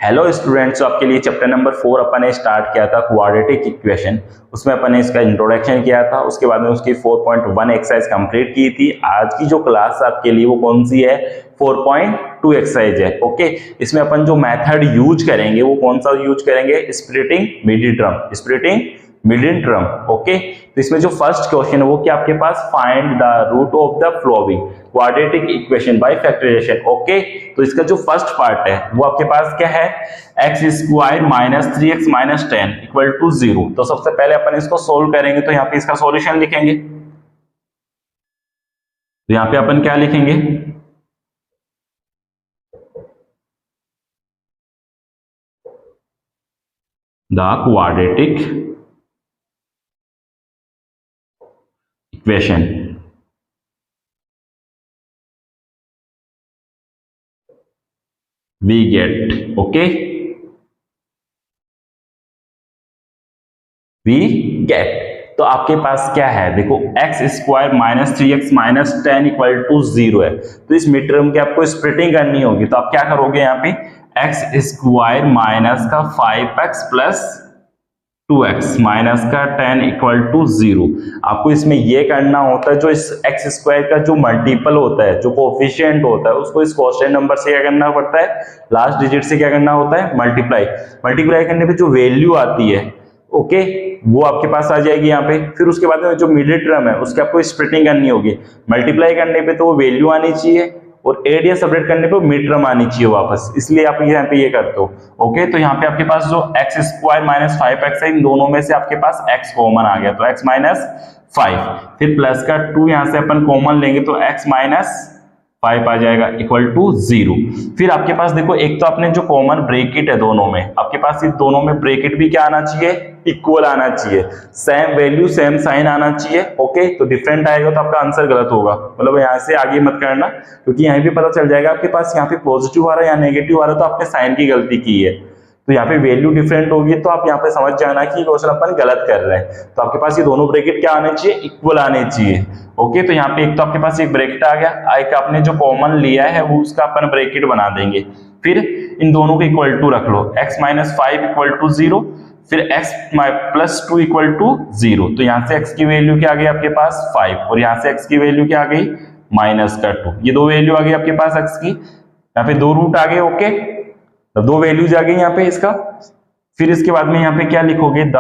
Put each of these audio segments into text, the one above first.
Hello students, तो आपके लिए चैप्टर नंबर 4 अपन ने स्टार्ट किया था क्वाड्रेटिक इक्वेशन। उसमें अपन ने इसका इंट्रोडक्शन किया था, उसके बाद में उसकी 4.1 एक्सरसाइज कंप्लीट की थी। आज की जो क्लास आपके लिए वो कौन सी है? 4.2 एक्सरसाइज है। ओके, इसमें अपन जो मेथड यूज करेंगे वो कौन सा यूज करेंगे? Splitting middle term. Splitting middle term. Okay, तो इसमें जो फर्स्ट क्वेश्चन है वो क्या आपके पास? Find the root of the following quadratic equation by factorization. Okay, तो इसका जो फर्स्ट पार्ट है वो आपके पास क्या है? X square minus 3x minus 10 equal to 0। तो सबसे पहले अपन इसको सोल्व करेंगे, तो यहाँ पे इसका सॉल्यूशन लिखेंगे। तो यहाँ पे अपन क्या लिखेंगे? The quadratic equation we get। Okay, we get। तो आपके पास क्या है? देखो, x square minus 3x minus 10 equal to 0 है। तो इस मिड टर्म की आपको स्प्लिटिंग करनी होगी। तो आप क्या करोगे? यहाँ पे एक्स स्क्वायर माइनस का 5x प्लस 2x माइनस का 10 इक्वल टू 0। आपको इसमें यह करना होता है, जो इस एक्स स्क्वायर का जो मल्टीपल होता है, जो कोफिशिएंट होता है, उसको इस क्वोशिएंट नंबर से क्या करना पड़ता है? लास्ट डिजिट से क्या करना होता है? मल्टीप्लाई। मल्टीप्लाई करने पे जो वैल्यू आती है, ओके, वो आपके पास आ जाएगी यहाँ पे। फिर उसके बाद में जो मिडिल टर्म है उसकी आपको स्प्लिटिंग करनी होगी। मल्टीप्लाई करने पे तो वो वैल्यू आनी चाहिए, और एड या सेपरेट करने पे मिड टर्म आनी चाहिए वापस, इसलिए आप यहाँ पे ये करते हो। ओके, तो यहाँ पे आपके पास जो एक्स स्क्वायर माइनस 5x है, इन दोनों में से आपके पास x कॉमन आ गया, तो x माइनस 5। फिर प्लस का 2 यहाँ से अपन कॉमन लेंगे तो x माइनस 5 आ जाएगा इक्वल टू 0। फिर आपके पास देखो, एक तो आपने जो कॉमन ब्रैकेट है दोनों में, आपके पास इस दोनों में ब्रैकेट भी क्या आना चाहिए? इक्वल आना चाहिए, सेम वैल्यू सेम साइन आना चाहिए। ओके, तो डिफरेंट आएगा तो आपका आंसर गलत होगा। मतलब यहाँ से आगे मत करना, क्योंकि यहाँ भी पता चल जाएगा आपके पास यहाँ पे पॉजिटिव आ रहा है या नेगेटिव आ रहा है, तो आपने साइन की गलती की है। तो यहाँ पे वैल्यू डिफरेंट होगी, तो आप यहाँ पे समझ जाना कि क्वेश्चन अपन गलत कर रहे हैं। तो आपके पास ये दोनों ब्रैकेट क्या आने चाहिए? इक्वल आने चाहिए। ओके, तो यहाँ पे एक तो आपके पास एक ब्रैकेट आ गया, एक आपने जो कॉमन लिया है वो उसका अपन ब्रैकेट बना देंगे। फिर इन दोनों को इक्वल टू रख लो, x माइनस 5 इक्वल टू 0, फिर x प्लस 2 इक्वल टू 0। तो यहाँ से x की वैल्यू क्या आ गई आपके पास? 5, और यहाँ से x की वैल्यू क्या आ गई? माइनस का 2। ये दो वैल्यू आ गई आपके पास x की, यहाँ पे दो रूट आ गए। ओके, तो दो वैल्यूज आ गई यहाँ पे इसका। फिर इसके बाद में यहाँ पे क्या लिखोगे? The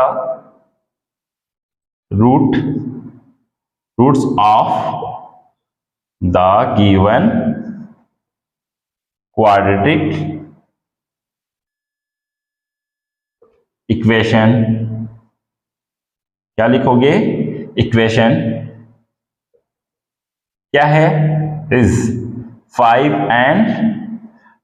roots of the given quadratic equation. क्या लिखोगे? इक्वेशन क्या है? Is 5 and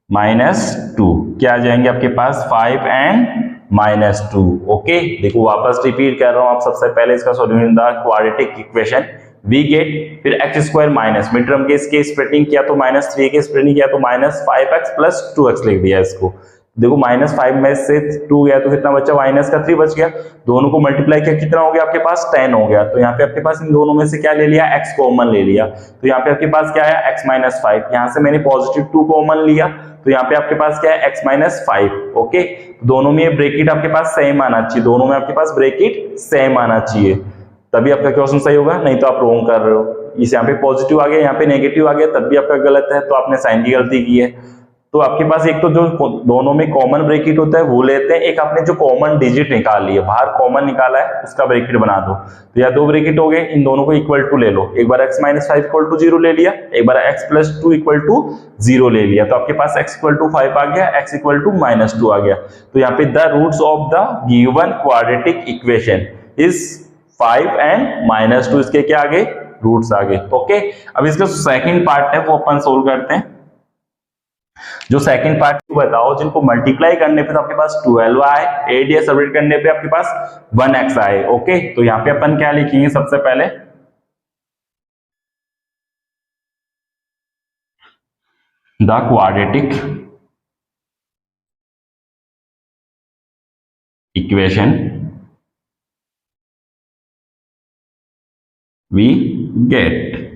minus 2। क्या आ जाएंगे आपके पास? 5 एंड माइनस 2। ओके, देखो वापस रिपीट कर रहा हूं। आप सबसे पहले इसका solution the quadratic equation we get, फिर x square minus mid term के इसके स्प्लिटिंग किया तो माइनस 3 के स्प्लिटिंग किया तो माइनस 5x प्लस 2x लिख दिया इसको। देखो माइनस 5 में से 2 गया तो कितना बचा? माइनस का 3 बच गया। दोनों को मल्टीप्लाई किया, कितना हो गया आपके पास? 10 हो गया। तो यहाँ पे आपके पास इन दोनों में से क्या ले लिया? x कॉमन ले लिया। तो यहाँ पे आपके पास क्या है? x minus 5। यहाँ से मैंने पॉजिटिव 2 कॉमन लिया, तो यहाँ पे आपके पास क्या है? x minus 5। ओके, दोनों में ये ब्रैकेट आपके पास सेम आना चाहिए, दोनों में आपके पास ब्रैकेट सेम आना चाहिए, तभी आपका क्वेश्चन सही होगा, नहीं तो आप रॉन्ग कर रहे हो। इस यहाँ पे पॉजिटिव आ गया, यहाँ पे नेगेटिव आ गया, तब भी आपका गलत है, तो आपने साइन की गलती की है। तो आपके पास एक तो जो दोनों में कॉमन ब्रैकेट होता है वो लेते हैं, एक आपने जो कॉमन डिजिट निकाल लिया, बाहर कॉमन निकाला है उसका ब्रैकेट बना दो। तो या दो ब्रैकेट हो गए, इन दोनों को इक्वल टू ले लो। एक बार x माइनस 5 इक्वल टू 0 ले लिया, एक बार x प्लस 2 इक्वल टू 0 ले लिया, तो आपके पास x इक्वल टू 5 आ गया, x इक्वल टू माइनस 2 आ गया। तो यहाँ पे the roots of the given quadratic equation is 5 and minus 2, इसके क्या आ गए? रूट्स आ गए। ओके, अब इसका सेकंड पार्ट है वो अपन सोल्व करते हैं। जो सेकंड पार्ट बताओ, जिनको मल्टीप्लाई करने पे तो आपके पास 12 आए, एड या सबट्रैक्ट करने पे आपके पास 1x आए। ओके, तो यहाँ पे अपन क्या लिखेंगे? सबसे पहले the quadratic equation we get.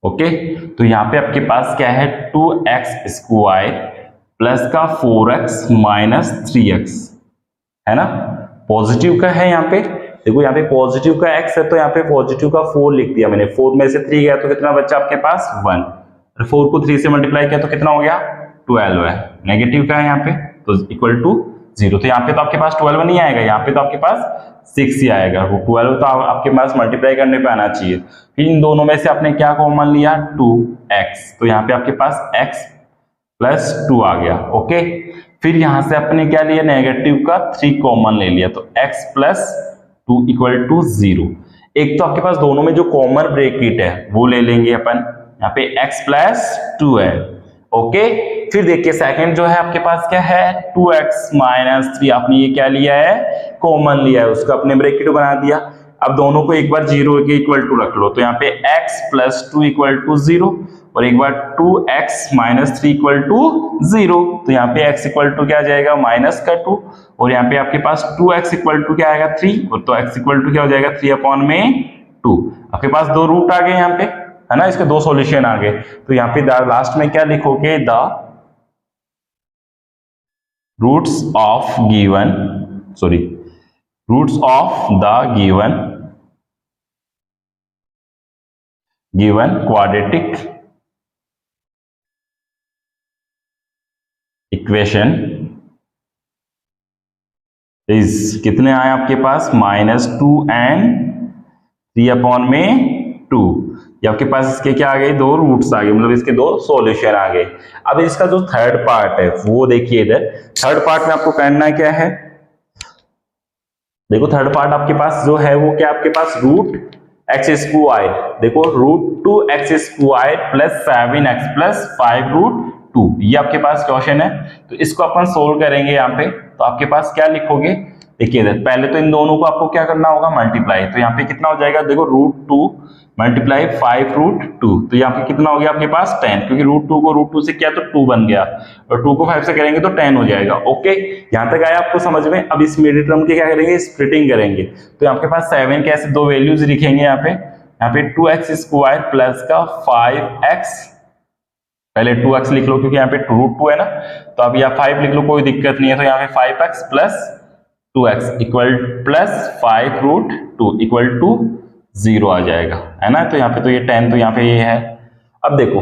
Okay, तो यहाँ पे आपके पास क्या है? 2x स्क्वायर प्लस का 4x माइनस 3x, है ना। पॉजिटिव का है यहाँ पे, देखो यहाँ पे पॉजिटिव का x है तो यहाँ पे पॉजिटिव का 4 लिख दिया मैंने। 4 में से 3 गया तो कितना बचा आपके पास 1, और 4 को 3 से मल्टीप्लाई किया तो कितना हो गया 12 है। नेगेटिव का है यहाँ पे तो इक्वल टू 0, तो यहाँ पे तो आपके पास 12 नहीं आएगा, यहाँ पे तो आपके पास 6 ही आएगा। वो 12 तो आपके पास मल्टीप्लाई करने पे आना चाहिए। फिर इन दोनों में से आपने क्या कॉमन लिया 2x, तो यहाँ पे आपके पास x प्लस 2 आ गया। ओके, फिर यहां से अपने क्या लिया नेगेटिव का 3 कॉमन ले लिया तो x प्लस 2 इक्वल टू 0। एक तो आपके पास दोनों में जो कॉमन ब्रैकेट है वो ले लेंगे अपन, यहाँ पे x प्लस 2 है। ओके, फिर देखिए सेकंड जो है आपके पास क्या है 2x माइनस 3, आपने ये क्या लिया है कॉमन लिया है, उसका अपने ब्रैकेट बना दिया। अब दोनों को एक बार 0 के इक्वल टू रख लो, तो यहाँ पे x प्लस 2 इक्वल टू 0 और एक बार 2x माइनस 3 इक्वल टू 0, तो यहाँ पे x इक्वल टू क्या आ जाएगा माइनस का 2, और यहाँ पे आपके पास 2x इक्वल टू क्या आएगा 3, और तो x इक्वल टू क्या हो जाएगा 3 अपॉन में 2। आपके पास दो रूट आ गए यहाँ पे, है ना, इसके दो सॉल्यूशन आ गए। तो यहाँ पे लास्ट में क्या लिखोगे the roots of given, sorry roots of the given quadratic equation is कितने आए आपके पास -2 एंड 3 अपॉन में 2। ये आपके पास इसके क्या आ गए दो रूट्स आ गए, मतलब इसके दो सॉल्यूशन आ गए। अब इसका जो थर्ड पार्ट है वो देखिए इधर, थर्ड पार्ट में आपको करना क्या है, देखो थर्ड पार्ट आपके पास जो है वो क्या आपके पास रूट एक्स स्क्वायर, देखो √2x² प्लस 7x प्लस 5√2, ये आपके पास क्वेश्चन है। तो इसको अपन सोल्व करेंगे यहाँ पे, तो आपके पास क्या लिखोगे, देखिए इधर पहले तो इन दोनों को आपको क्या करना होगा मल्टीप्लाई, तो यहाँ पे कितना हो जाएगा देखो √2 मल्टीप्लाई 5√2, तो यहाँ पे कितना हो गया आपके पास 10, क्योंकि √2 को √2 से किया तो 2 बन गया, और 2 को 5 से करेंगे तो 10 हो जाएगा। ओके, यहाँ तक आया आपको समझ में। अब इस मिडिल टर्म की क्या करेंगे स्प्लिटिंग करेंगे, तो आपके पास 7 के ऐसे दो वैल्यूज लिखेंगे यहाँ पे 2x² प्लस का 5x, पहले 2x लिख लो क्योंकि यहाँ पे √2 है ना, तो अब यहाँ 5 लिख लो कोई दिक्कत नहीं है, तो यहाँ पे 5x plus 2x equal plus 5√2 equal to 0 आ जाएगा, है ना। तो यहाँ पे तो ये 10, तो यहाँ पे ये है। अब देखो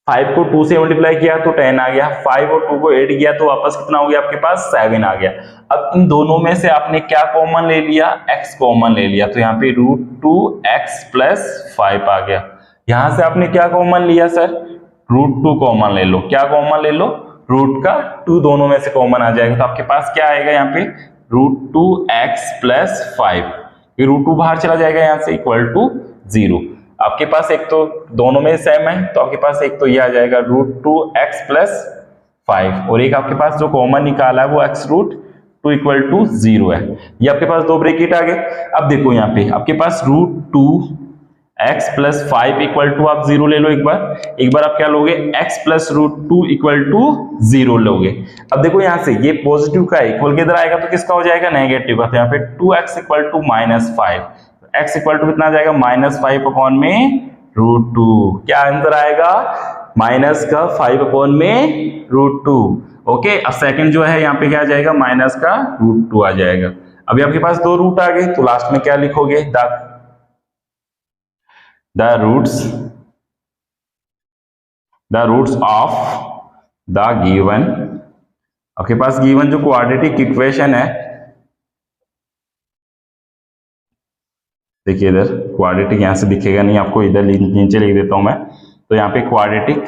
5 को 2 से मल्टीप्लाई किया तो 10 आ गया, 5 और 2 को ऐड किया तो वापस कितना हो गया आपके पास 7 आ गया। अब इन दोनों में से आपने क्या कॉमन ले लिया x कॉमन ले लिया, तो यहाँ पे √2x प्लस 5 आ गया। यहां से आपने क्या कॉमन लिया सर √2 कॉमन ले लो, क्या कॉमन ले लो रूट का 2 दोनों में से कॉमन आ जाएगा, तो आपके पास क्या आएगा यहाँ पे √2x प्लस 5, ये √2 बाहर चला जाएगा यहाँ से इक्वल टू 0। आपके पास एक तो दोनों में सेम है, तो आपके पास एक तो ये आ जाएगा √2x प्लस 5, और एक आपके पास जो कॉमन निकाला है वो x√2 इक्वल टू 0 है। ये आपके पास दो ब्रैकेट आ गए। अब देखो यहाँ पे आपके पास √2x प्लस 5 इक्वल टू आप 0 ले लो, एक बार आप क्या लोगे x प्लस √2 इक्वल टू 0 लोगे। अब देखो यहाँ से ये पॉजिटिव का इक्वल के इधर आएगा तो किसका हो जाएगा नेगेटिव का, तो यहाँ पे 2x equal to -5, x equal to कितना आ जाएगा -5 अपॉन में √2, क्या आंसर आएगा माइनस का 5 अपॉन में √2। ओके, अब सेकंड जो है यहाँ पे क्या आ जाएगा माइनस का √2 आ जाएगा। अभी आपके पास दो रूट आ गए, तो लास्ट में क्या लिखोगे the roots of the given, आपके पास गिवन जो क्वाड्रेटिक इक्वेशन है, देखिए इधर क्वाड्रेटिक यहां से दिखेगा नहीं आपको, इधर नीचे लिख देता हूं मैं, तो यहाँ पे क्वाड्रेटिक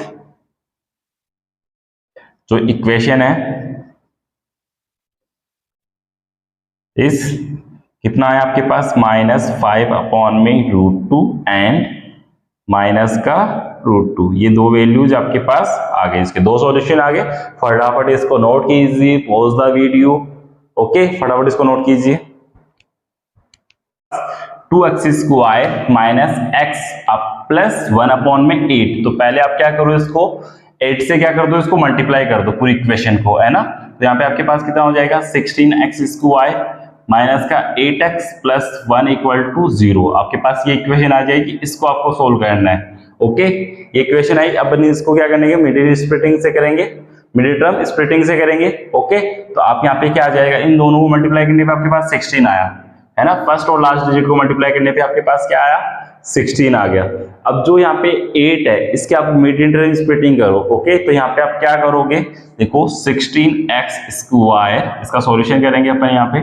जो इक्वेशन है इस कितना है आपके पास -5 अपॉन में √2 एंड माइनस का √2, ये दो वैल्यूज आपके पास आ गए, इसके दो सॉल्यूशन आ गए। फटाफट इसको नोट कीजिए, पॉज द वीडियो। ओके, फटाफट इसको नोट कीजिए। 2x² माइनस x अब प्लस 1 अपॉन में 8, तो पहले आप क्या करो इसको 8 से क्या कर दो इसको मल्टीप्लाई कर दो पूरी इक्वेशन को, है ना। तो यहाँ पे आपके पास कितना हो जाएगा 16x² माइनस का 8x प्लस 1 इक्वल टू 0, आपके पास ये इक्वेशन आ जाएगी, इसको आपको सोल्व करना है। ओके, ये इक्वेशन आई। अब इसको क्या करेंगे मिडिल स्प्लिटिंग से करेंगे, मिडिल टर्म स्प्लिटिंग से करेंगे। ओके, तो आप यहाँ पे क्या आ जाएगा, इन दोनों को मल्टीप्लाई करने पे आपके पास 16 आया है ना, फर्स्ट और लास्ट डिजिट को मल्टीप्लाई करने पे आपके पास क्या आया, 16 आ गया। अब जो यहाँ पे 8 है इसके आप मिडिल टर्म स्प्लिटिंग करो। ओके, तो यहाँ पे आप क्या करोगे, देखो 16x स्क्वायर, इसका सॉल्यूशन करेंगे अपन यहाँ पे,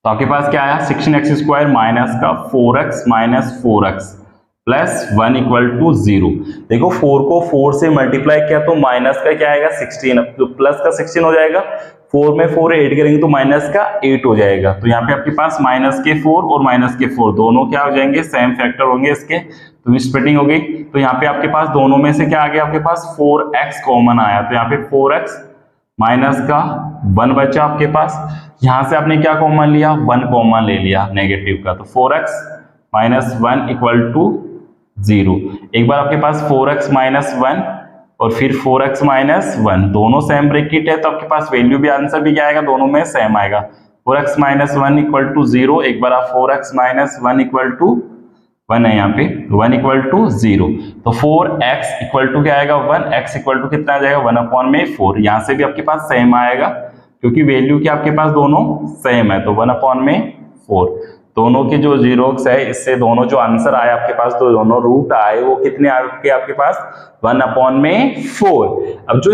तो आपके पास क्या आया 16x स्क्वायर माइनस का 4x minus 4x plus 1 equal to 0। देखो 4 को 4 से मल्टीप्लाई किया तो माइनस का क्या आएगा 16, तो प्लस का 16 हो जाएगा, 4 में 4 ऐड करेंगे तो माइनस का 8 हो जाएगा। तो यहाँ पे आपके पास माइनस के 4 और माइनस के 4 दोनों क्या हो जाएंगे, सेम फैक्टर होंगे इसके, तो स्प्लिटिंग हो गई। तो यहाँ पे आपके पास दोनों में से क्या आ गया, आपके पास 4x कॉमन आया, तो यहाँ पे 4x माइनस का 1 बचा आपके पास, यहां से आपने क्या कॉमन लिया, 1 कॉमन ले लिया नेगेटिव का, तो 4x माइनस 1 इक्वल टू 0। एक बार आपके पास 4x माइनस 1 और फिर 4x माइनस 1 दोनों सेम ब्रैकेट है, तो आपके पास वैल्यू भी आंसर भी क्या आएगा, दोनों में सेम आएगा, 4x माइनस 1 इक्वल टू 0। एक बार आप 4x माइनस 1 इक्वल टू 1 है यहाँ पे, 1 इक्वल टू 0, तो 4x इक्वल टू क्या आएगा 1, x इक्वल टू कितना आ जाएगा 1 अपॉन में 4। यहाँ से भी आपके पास सेम आएगा क्योंकि वैल्यू क्या आपके पास दोनों सेम है, तो 1 अपॉन में 4, दोनों की जो जीरोक्स है इससे दोनों जो आंसर आए आपके पास, तो दोनों रूट आए वो कितने आपके पास 1 अपॉन में 4। अब जो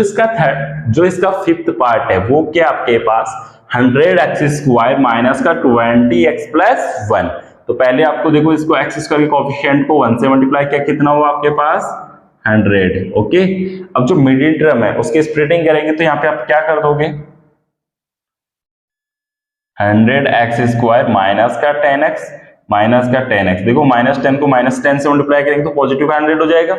इसका फिफ्थ पार्ट है वो क्या आपके पास 100x स्क्वायर माइनस का 20x प्लस 1। तो पहले आपको देखो इसको x स्क्वायर के कोएफिशिएंट को 1 से मल्टीप्लाई किया, कितना हुआ आपके पास 100। ओके, अब जो मिडिल टर्म है उसकी स्प्लिटिंग करेंगे तो यहाँ पे आप क्या कर दोगे, 100x स्क्वायर माइनस का 10x माइनस का 10x, देखो माइनस 10 को माइनस 10 से मल्टीप्लाई करेंगे तो पॉजिटिव का 100 हो जाएगा,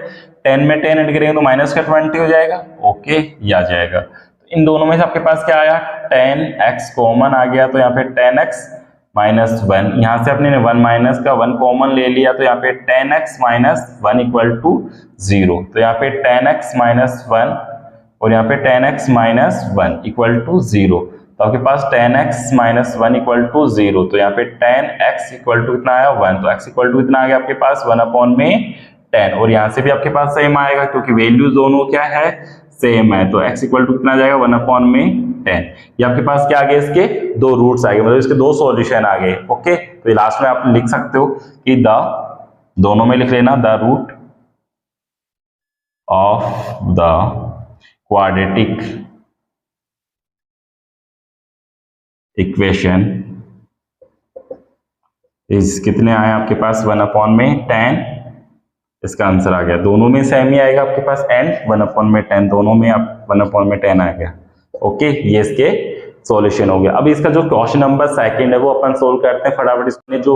10 में 10 ऐड करेंगे तो माइनस का 20 हो जाएगा। ओके, ये आ जाएगा। तो इन दोनों में से आपके पास क्या आया 10x कॉमन आ गया, तो यहाँ पे 10x माइनस 1, यहाँ से आपने 1 माइनस का 1 कॉमन ले लिया, तो यहाँ पे 10x माइनस 1 इक्वल टू 0, तो यहाँ पे 10x माइनस 1 और यहाँ पे 10x माइनस 1 इक्वल टू 0, तो आपके पास 10x माइनस 1 इक्वल टू 0, तो यहाँ पे 10x इक्वल टू कितना आया 1, तो x इक्वल टू कितना आ गया आपके पास 1 अपॉन में 10, और यहाँ से भी आपके पास सेम आएगा क्योंकि वैल्यूज दोनों क्या है सेम है, तो x इक्वल टू कितना आ जाएगा 1 अपॉन में 10। ये आपके पास क्या आ गए, इसके दो रूट्स आ गए, मतलब इसके दो सॉल्यूशन आ गए। ओके, तो लास्ट में आप लिख सकते हो कि दोनों में लिख लेना the root of the quadratic equation is कितने आए आपके पास 1 अपॉन में 10, इसका आंसर आ गया, दोनों में सेम ही आएगा आपके पास एंड 1 अपॉन में 10, दोनों में आप 1 अपॉन में 10 आ गया। ओके, ये इसके सॉल्यूशन हो गया। अब इसका जो क्वेश्चन नंबर सेकंड है वो अपन सोल्व करते हैं फटाफट। इसमें जो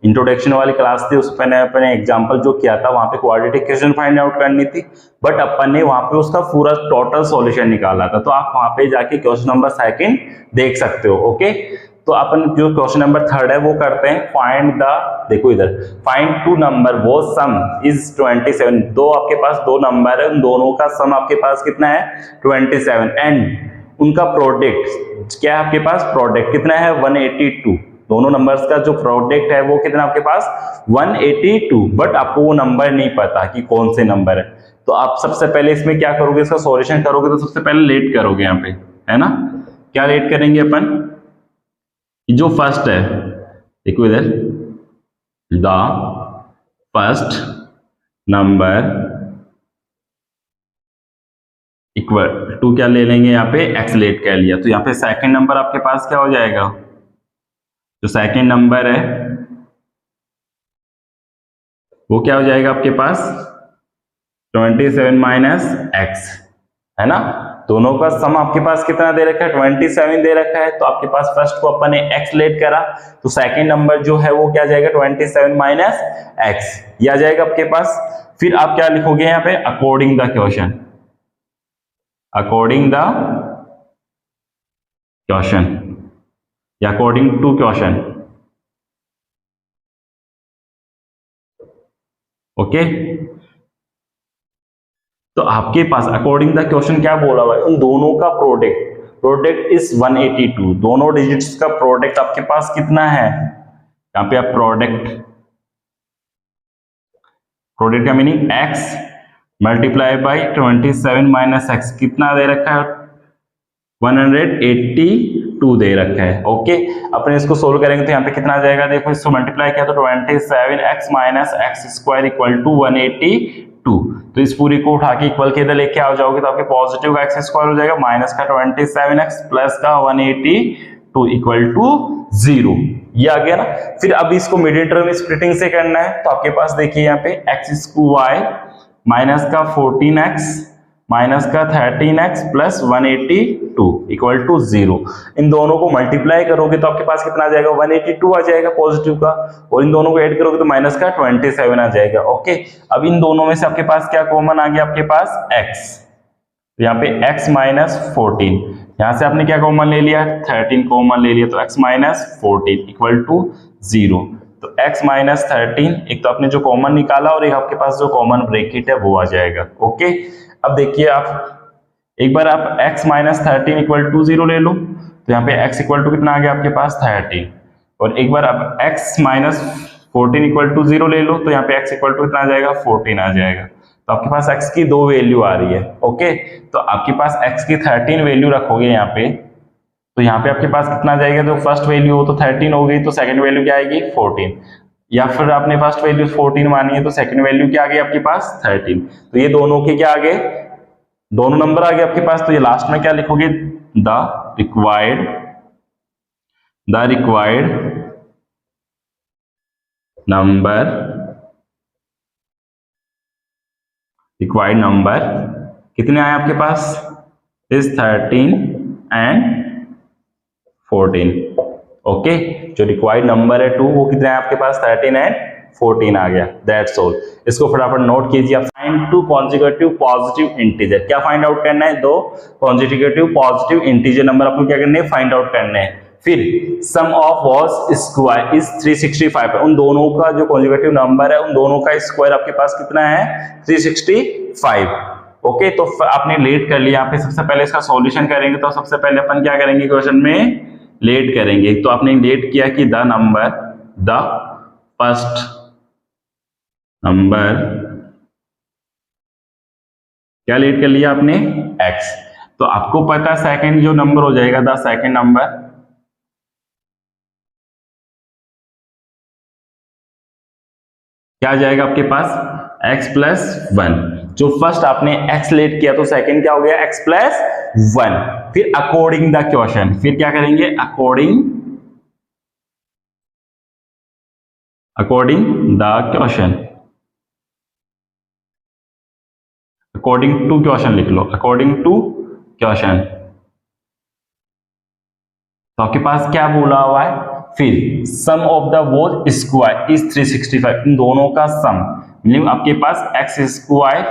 इंट्रोडक्शन वाली क्लास थी उस पर अपन ने एग्जांपल जो किया था वहां पे क्वाड्रेटिक इक्वेशन फाइंड आउट करनी थी, बट अपन ने वहां पे उसका पूरा टोटल सॉल्यूशन निकाला था, तो आप वहां पे जाके क्वेश्चन नंबर सेकंड देख सकते हो। ओके, तो अपन जो क्वेश्चन नंबर थर्ड है वो करते हैं फाइंड द, देखो इधर फाइंड टू नंबर वो सम इज 27, दो आपके पास दो नंबर है, उन दोनों का सम आपके पास कितना है 27 एंड उनका प्रोडक्ट क्या है आपके पास, प्रोडक्ट कितना है 182, दोनों नंबर्स का जो प्रोडक्ट है वो कितना आपके पास 182, बट आपको वो नंबर नहीं पता कि कौन से नंबर है। तो आप सबसे पहले इसमें क्या करोगे, इसका सॉल्यूशन करोगे तो सबसे पहले लेट करोगे यहाँ पे, है ना, क्या लेट करेंगे अपन, जो फर्स्ट है देखो इधर the first number equal to क्या ले लेंगे यहाँ पे एक्स लेट कर लिया, तो यहाँ पे सेकंड नंबर आपके पास क्या हो जाएगा, जो सेकंड नंबर है वो क्या हो जाएगा आपके पास 27 माइनस एक्स, है ना, दोनों का सम आपके पास कितना दे रखा है 27 दे रखा है, तो आपके पास फर्स्ट को अपन ने एक्स लेट करा तो सेकंड नंबर जो है वो क्या जाएगा 27 माइनस एक्स, ये आ जाएगा आपके पास। फिर आप क्या लिखोगे यहाँ पे according the question, according the question या अकॉर्डिंग टू क्वेश्चन। ओके, तो आपके पास अकॉर्डिंग द क्वेश्चन क्या बोला हुआ है, उन दोनों का प्रोडक्ट इज 182, दोनों डिजिट्स का प्रोडक्ट आपके पास कितना है, यहाँ पे आप प्रोडक्ट का meaning x multiply by 27 minus x, कितना दे रखा है 182 दे रखा है। ओके, अपने इसको सोल्व करेंगे तो यहाँ पे कितना आ जाएगा, देखो इसको मल्टीप्लाई किया तो 27x minus x square equal to 182। तो इस पूरी को उठा के इक्वल के इधर लेके आ जाओगे तो आपके पॉजिटिव का एक्स स्क्वायर हो जाएगा माइनस का 27x प्लस का 182 इक्वल टू 0। ये आ गया ना। फिर अब इसको मिडिल टर्म स्प्लिटिंग से करना है तो आपके पास देखिए यहाँ पे एक्स स्क्वायर माइनस का 14x माइनस का 13x प्लस 182 इक्वल टू 0। इन दोनों को मल्टीप्लाई करोगे तो आपके पास कितना आ जाएगा 182 आ जाएगा पॉजिटिव का, और इन दोनों को ऐड करोगे तो माइनस का 27 आ जाएगा। ओके, अब इन दोनों में से आपके पास क्या कॉमन आ गया, आपके पास x, तो यहाँ पे x माइनस 14, यहाँ से आपने क्या कॉमन ले लिया 13 कॉमन ले लिया, तो x माइनस 14 इक्वल टू 0। तो x माइनस 13 एक तो आपने जो कॉमन निकाला और एक आपके पास जो कॉमन ब्रैकेट है वो आ जाएगा। ओके, अब देखिए आप एक बार आप x माइनस 13 इक्वल टू 0 ले लो तो यहाँ पे x इक्वल टू कितना आ गया आपके पास 13, और एक बार आप x माइनस 14 इक्वल टू 0 ले लो तो यहाँ पे x इक्वल टू कितना आ जाएगा 14 आ जाएगा। तो आपके पास x की दो वैल्यू आ रही है। ओके, तो आपके पास x की 13 वैल्यू रखोगे यहाँ पे, तो यहाँ पे आपके पास कितना जाएगा, जो फर्स्ट वैल्यू हो तो 13 हो गई, तो सेकंड वैल्यू क्या आएगी 14, या फिर आपने फर्स्ट वैल्यू 14 मानी है तो सेकंड वैल्यू क्या आ गई आपके पास 13। तो ये दोनों के क्या आ गए, दोनों नंबर आ गए आपके पास। तो ये लास्ट में क्या लिखोगे, द रिक्वायर्ड नंबर कितने आए आपके पास इस 13 एंड 14। ओके, जो रिक्वायर्ड नंबर है 2 वो कितने आए आपके पास 13 एंड 14 आ गया। That's all. इसको फटाफट नोट कीजिए आप। Find two consecutive positive integer, क्या फाइंड आउट करना है, दो कॉन्जिक्यूटिव पॉजिटिव इंटीजर नंबर आपको क्या करने हैं फाइंड आउट करने हैं। फिर sum of was square is 365 है, उन दोनों का जो कॉन्जिक्यूटिव नंबर है उन दोनों का स्क्वायर आपके पास कितना है 365। ओके, तो आपने लेट कर लिया। यहाँ पे सबसे पहले इसका सॉल्यूशन करेंगे तो सबसे पहले अपन क्या करेंगे क्वेश्चन में लेट करेंगे। तो आपने लेट किया कि द फर्स्ट नंबर क्या लेट कर लिया आपने x, तो आपको पता सेकंड जो नंबर हो जाएगा द सेकंड नंबर क्या आ जाएगा आपके पास x प्लस 1। जो फर्स्ट आपने x लेट किया तो सेकंड क्या हो गया x प्लस 1। फिर अकॉर्डिंग द क्वेश्चन, फिर क्या करेंगे according the question, according to question लिख लो, अकॉर्डिंग टू क्वेश्चन। तो आपके पास क्या बोला हुआ है, फिर sum of the both square is 365, इन दोनों का सम मतलब आपके पास x स्क्वायर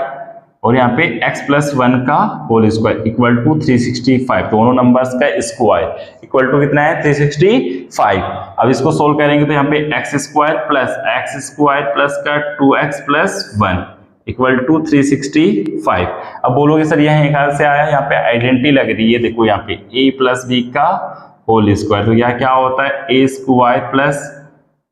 और यहाँ पे x प्लस 1 का होल स्क्वायर इक्वल टू 365, दोनों नंबर्स का स्क्वायर इक्वल टू कितना है 365। अब इसको सोल्व करेंगे तो यहाँ पे x स्क्वायर प्लस का 2x प्लस 1 इक्वल टू 365। अब बोलोगे सर यह कहां से आया, यहाँ पे आइडेंटिटी लग रही है, देखो यहाँ पे a प्लस बी का होल स्क्वायर, तो यह क्या होता है a square plus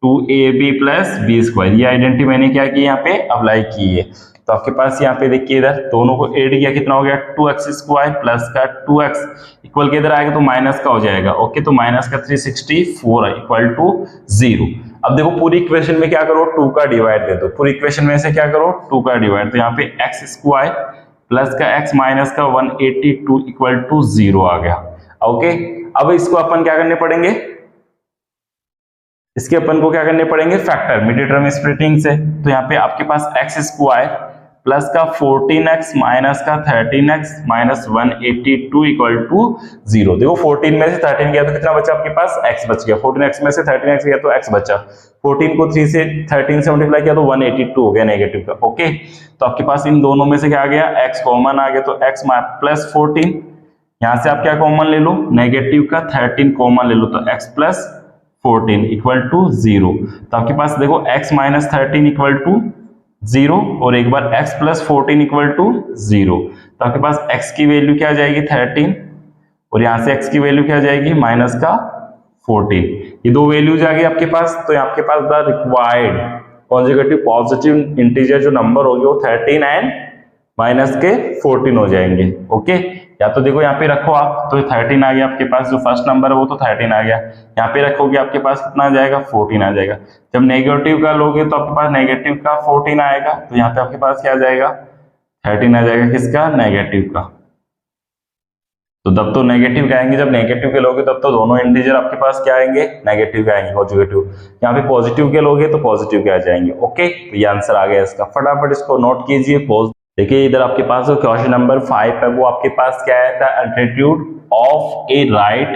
2ab plus b square. ये आइडेंटिटी मैंने क्या की यहाँ पे अप्लाई की है। तो आपके पास यहाँ पे देखिए इधर दोनों को ऐड किया कितना हो गया 2x स्क्वायर प्लस का 2x इक्वल के इधर आएगा तो माइनस का हो जाएगा। ओके, तो माइनस का 364 इक्वल टू 0। अब देखो पूरी इक्वेशन में क्या करो 2 का डिवाइड दे दो, पूरी इक्वेशन में से क्या करो 2 का डिवाइड, तो यहाँ पे x स्क्वायर प्लस का x माइनस का 182 इक्वल टू 0 आ गया। ओके, अब इसको अपन क्या करने पड़ेंगे, इसके अपन को क्या करने पड़ेंगे फैक्टर मिडिल टर्म स्प्लिटिंग से। तो यहाँ पे आपके पास x स्क्वायर प्लस का 14x माइनस का 13x माइनस 182 इक्वल टू 0। देखो 14 में से 13 गया तो कितना बचा आपके पास x बच गया, 14x में से 13x गया तो x बचा, 14 को 3 से 13 से मल्टीप्लाई किया तो 182 हो गया नेगेटिव का। ओके, तो आपके पास इन दोनों में से क्या आ गया x कॉमन आ गया, तो x प्लस 14, यहाँ से आप क्या कॉमन ले लो नेगेटिव का 13 कॉमन ले लो, तो x प्लस 14 इक्वल टू 0। तो आपके पास देखो x माइनस 13 इक्वल टू 0 और एक बार x प्लस 14 इक्वल टू 0। तो आपके पास x की वैल्यू क्या आ जाएगी 13 और यहां से x की वैल्यू क्या आ जाएगी माइनस का 14। ये दो वैल्यूज आ गई आपके पास। तो आपके पास the required consecutive positive integer जो नंबर होगी वो 13 एंड माइनस के 14 हो जाएंगे। ओके, या तो देखो यहाँ पे रखो आप तो 13 आ गया आपके पास, जो फर्स्ट नंबर है वो तो 13 आ गया, यहाँ पे रखोगे आपके पास कितना आ जाएगा 14 आ जाएगा। जब नेगेटिव का लोगे तो आपके पास नेगेटिव का 14 आएगा, तो यहाँ पे आपके पास क्या आ जाएगा 13 आ जाएगा, किसका नेगेटिव का। तो तब तो नेगेटिव का आएंगे, जब नेगेटिव के लोगे तब तो दोनों इंटीजर आपके पास क्या आएंगे नेगेटिव के आएंगे, पॉजिटिव। यहाँ पे पॉजिटिव के लोगे तो पॉजिटिव के आ जाएंगे। ओके, तो ये आंसर आ गया इसका, फटाफट इसको नोट कीजिए। देखिए इधर आपके पास जो क्वेश्चन नंबर 5 है वो आपके पास क्या है, the altitude of A right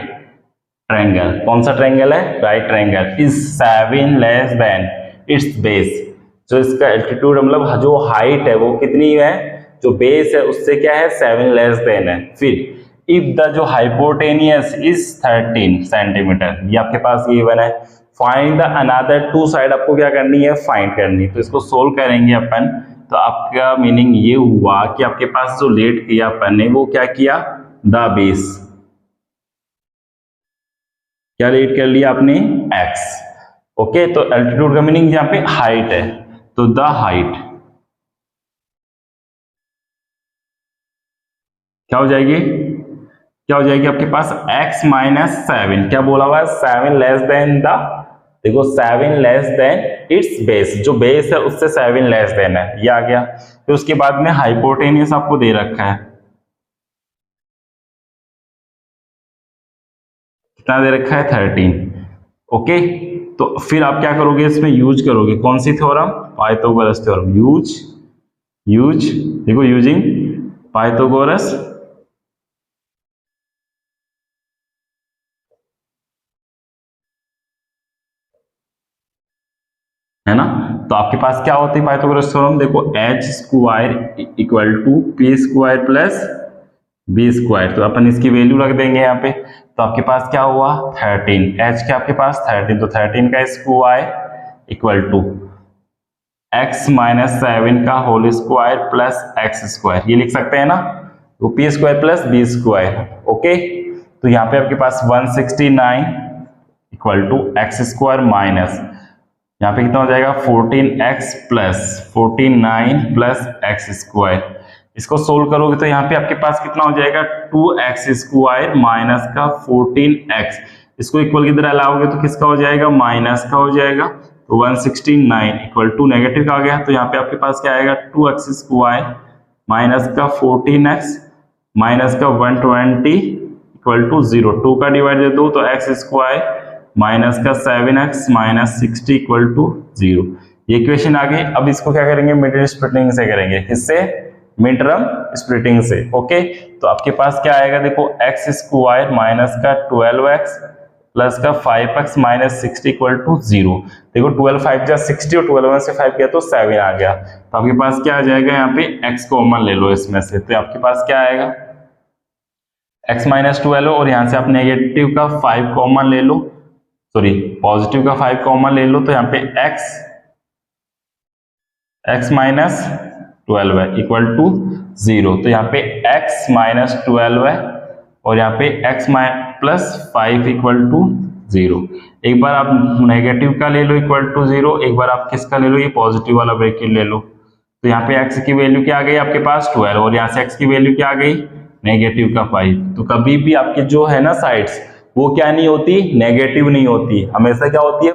triangle. कौन सा ट्रायंगल है, right triangle, is 7 less than it's base. जो इसका एल्टीट्यूड मतलब जो हाइट है वो कितनी है, जो बेस है उससे क्या है 7 लेस देन है। फिर इफ द जो हाइपोटेनियस इज 13 सेंटीमीटर, ये आपके पास गिवन है। Find the another two side, आपको क्या करनी है फाइंड करनी। तो इसको सोल्व करेंगे अपन, तो आपका मीनिंग ये हुआ कि आपके पास जो लेट किया अपन ने वो क्या किया, द बेस, क्या लेट कर लिया आपने x। ओके, तो एल्टीट्यूड का मीनिंग यहाँ पे हाइट है, तो द हाइट क्या हो जाएगी, क्या हो जाएगी आपके पास x माइनस 7, क्या बोला हुआ है 7 लेस देन द, देखो 7 लेस देन इट्स बेस, जो बेस है उससे 7 लेस देन है, ये आ गया। फिर उसके बाद में हाइपोटेनियस आपको दे रखा है, कितना दे रखा है 13। ओके, तो फिर आप क्या करोगे इसमें यूज करोगे कौन सी थ्योरम, पाइथागोरस थ्योरम। यूज देखो यूजिंग पाइथागोरस है ना। तो आपके पास क्या होती है पाइथागोरस थ्योरम, देखो h square equal to p square plus b square. तो अपन इसकी वैल्यू रख देंगे यहाँ पे, तो आपके पास क्या हुआ 13, एच के आपके पास 13, तो 13 का square equal to x minus 7 का whole square plus x square, ये लिख सकते हैं ना, तो p square plus b square. Okay, तो यहाँ पे आपके पास 169 equal to x square minus, यहाँ पे कितना हो जाएगा 14x plus 49 plus x square. इसको सोल्व करोगे तो यहाँ पे आपके पास कितना हो जाएगा 2x स्क्वायर माइनस का 14x, इसको इक्वल किधर लाओगे तो किसका हो जाएगा माइनस का हो जाएगा, तो 169 इक्वल टू नेगेटिव का आ गया, तो यहाँ पे आपके पास क्या आएगा 2x स्क्वायर माइनस का 14x माइनस का 120 इक्वल टू 0, 2 का डिवाइड दे दो तो x स्क्वायर माइनस का 7x माइनस 60 इक्वल टू 0, ये इक्वेशन आ गई। अब इसको क्या करेंगे मिड टर्म स्प्लिटिंग से करेंगे, किससे मिड टर्म स्प्लिटिंग से। ओके, तो आपके पास क्या आएगा देखो x स्क्वायर माइनस का 12x प्लस का 5x माइनस 60 इक्वल टू 0। देखो 12 5 जा 60 और 12 से 5 गया तो 7 आ गया, तो आपके पास क्या आ जाएगा यहाँ पे x कॉमन ले लो इसमें से, तो आपके पास क्या आएगा x माइनस 12 और यहाँ से आप नेगेटिव का 5 कॉमन ले लो, सॉरी पॉजिटिव का 5 कॉमन ले लो, तो यहाँ पे x माइनस 12 है इक्वल टू 0, तो यहाँ पे x माइनस 12 है और यहाँ पे x प्लस 5 इक्वल टू 0। एक बार आप नेगेटिव का ले लो इक्वल टू 0, एक बार आप किसका ले लो ये पॉजिटिव वाला ब्रैकेट ले लो, तो यहाँ पे x की वैल्यू क्या आ गई आपके पास 12 और यहाँ से x की वैल्यू क्या आ गई नेगेटिव का 5। तो कभी भी आपके जो है ना साइड्स वो क्या नहीं होती नेगेटिव नहीं होती, हमेशा क्या होती है